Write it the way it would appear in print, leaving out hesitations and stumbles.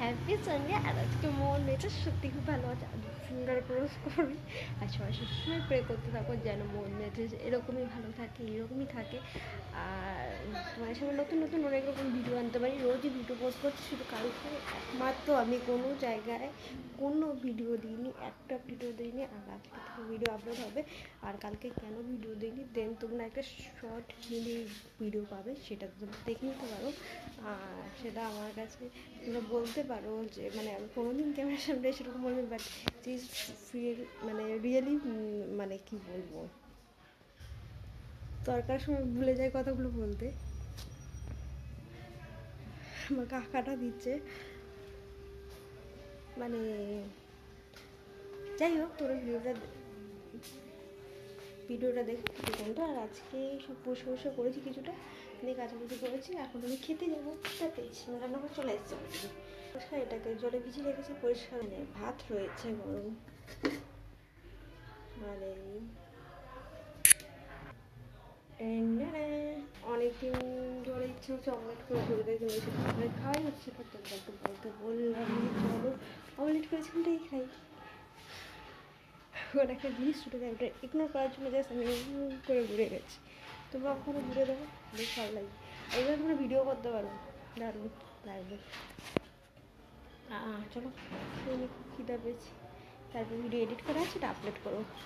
Happy সন্ধ্যা। আর আজকে মন মেয়েটা সত্যি খুব ভালো আছে। সুন্দর ক্রস করি আর সবাই সবসময় প্রে করতে থাকো যেন মন মেয়েটা এরকমই ভালো থাকে, এরকমই থাকে। আর তোমার সঙ্গে নতুন নতুন অনেক রকম ভিডিও আনতে পারি। রোজই ভিডিও পোস্ট করছি, শুধু কালকে একমাত্র আমি কোনো জায়গায় কোনো ভিডিও দিইনি, একটা ভিডিও দিইনি। আর আজকে থেকে ভিডিও আপলোড হবে। আর কালকে কেন ভিডিও দিইনি দেন তোমরা একটা শর্ট মিনি ভিডিও পাবে, সেটা তোমরা দেখে নিতে পারো। আর সেটা আমার কাছে তোমরা বলতে পারো যে মানে আমি কোনোদিন ক্যামেরার সামনে সেরকম বলবো, বাট ফিল মানে রিয়েলি মানে কি বলবো, দরকার সময় ভুলে যায় কথাগুলো বলতে। আমার কাকাটা দিচ্ছে মানে, যাই হোক তোরা ভিডিওটা দেখো কিছুক্ষণ। আর আজকে সব পরিষ্কার করেছি, কিছুটা দিয়ে কাছাকাছি করেছি। এখন আমি খেতে যাবো, তাতে রান্না করে চলে এসেছি অলরেডি। পরিষ্কার এটাকে জলে ভিজিয়ে রেখেছি, পরিষ্কার ভাত রয়েছে গরম। আর অনেকদিন ধরে ইচ্ছে হচ্ছে অমলেট করে ধরে দেখে নিয়েছি, অমলেট খাওয়াই হচ্ছে না। তোমরা একটু বলতে বললাম চলো অমলেট করেছিলাম তাই খাই। ওর একটা জিনিস ছুটে যায়, ওটা ইগনোর করার জন্য জাস্ট আমি করে ঘুরে গেছি। তোমরা কখনো ঘুরে দেবো, বেশ ভালো লাগে। এইবার তোমরা ভিডিও করতে পারো, দারুণ লাগবে। চলো খিদা পেয়েছি, তারপর ভিডিও এডিট করা আছে, এটা আপলোড করো।